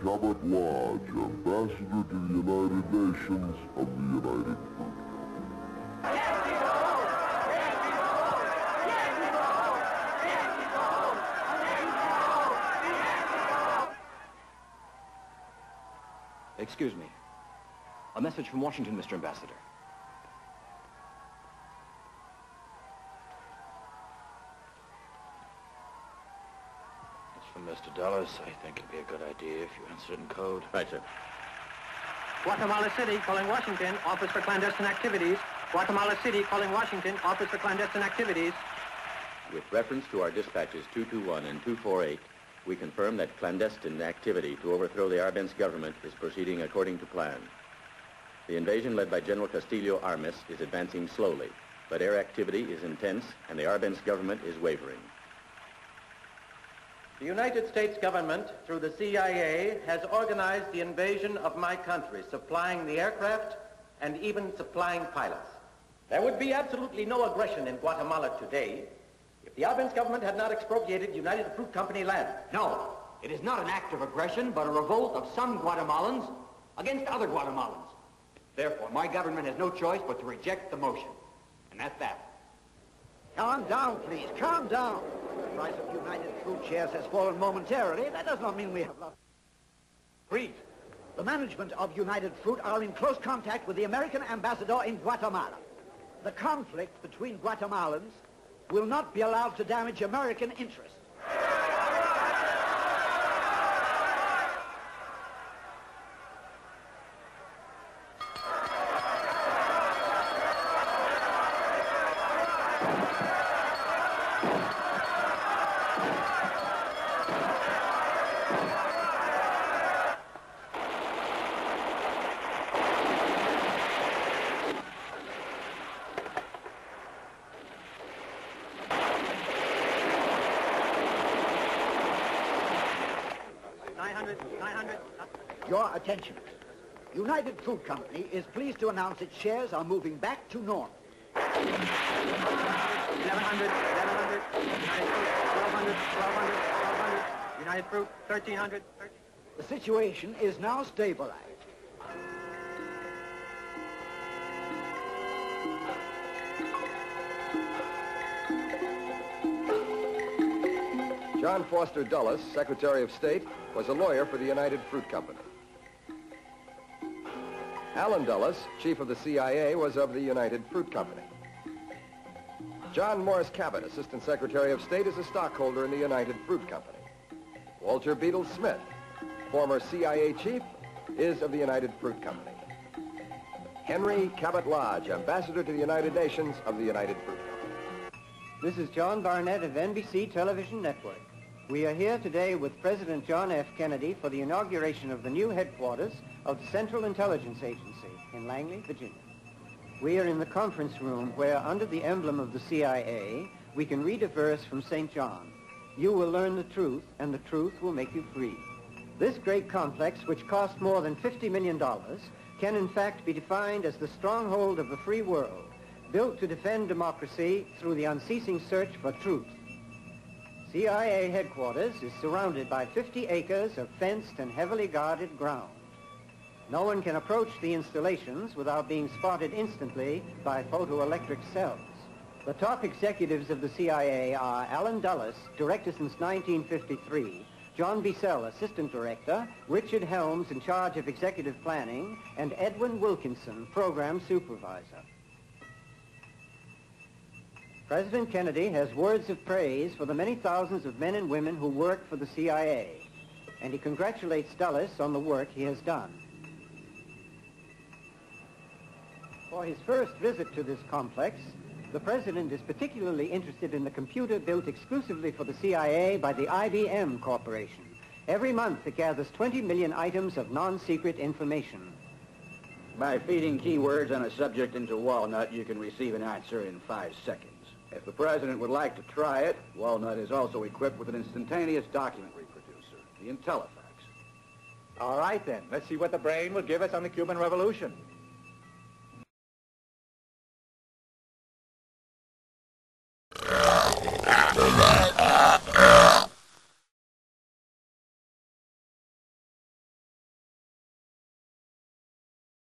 Cabot Lodge, Ambassador to the United Nations of the United Fruit. Excuse me. A message from Washington, Mr. Ambassador. It's from Mr. Dulles. I think it'd be a good idea if you answered it in code. Right, sir. Guatemala City calling Washington, Office for Clandestine Activities. Guatemala City calling Washington, Office for Clandestine Activities. With reference to our dispatches 221 and 248, we confirm that clandestine activity to overthrow the Arbenz government is proceeding according to plan. The invasion led by General Castillo Armas is advancing slowly, but air activity is intense and the Arbenz government is wavering. The United States government, through the CIA, has organized the invasion of my country, supplying the aircraft and even supplying pilots. There would be absolutely no aggression in Guatemala today if the Arbenz government had not expropriated United Fruit Company land. No, it is not an act of aggression, but a revolt of some Guatemalans against other Guatemalans. Therefore, my government has no choice but to reject the motion. And that's that. Calm down, please. Calm down. The price of United Fruit shares has fallen momentarily. That does not mean we have lost. Read. The management of United Fruit are in close contact with the American ambassador in Guatemala. The conflict between Guatemalans will not be allowed to damage American interests. Your attention. United Fruit Company is pleased to announce its shares are moving back to normal. 1100, 1100, United Fruit, 1200, 1200, 1200, United Fruit, 1300, 1300. The situation is now stabilized. John Foster Dulles, Secretary of State, was a lawyer for the United Fruit Company. Alan Dulles, Chief of the CIA, was of the United Fruit Company. John Morris Cabot, Assistant Secretary of State, is a stockholder in the United Fruit Company. Walter Beadle Smith, former CIA chief, is of the United Fruit Company. Henry Cabot Lodge, Ambassador to the United Nations of the United Fruit Company. This is John Barnett of NBC Television Network. We are here today with President John F. Kennedy for the inauguration of the new headquarters of the Central Intelligence Agency in Langley, Virginia. We are in the conference room where, under the emblem of the CIA, we can read a verse from St. John. You will learn the truth, and the truth will make you free. This great complex, which cost more than $50 million, can in fact be defined as the stronghold of the free world, built to defend democracy through the unceasing search for truth. CIA headquarters is surrounded by 50 acres of fenced and heavily guarded ground. No one can approach the installations without being spotted instantly by photoelectric cells. The top executives of the CIA are Alan Dulles, director since 1953, John Bissell, assistant director, Richard Helms, in charge of executive planning, and Edwin Wilkinson, program supervisor. President Kennedy has words of praise for the many thousands of men and women who work for the CIA, and he congratulates Dulles on the work he has done. For his first visit to this complex, the President is particularly interested in the computer built exclusively for the CIA by the IBM Corporation. Every month it gathers 20 million items of non-secret information. By feeding keywords on a subject into Walnut, you can receive an answer in 5 seconds. If the President would like to try it, Walnut is also equipped with an instantaneous document reproducer, the IntelliFax. All right, then. Let's see what the brain will give us on the Cuban Revolution.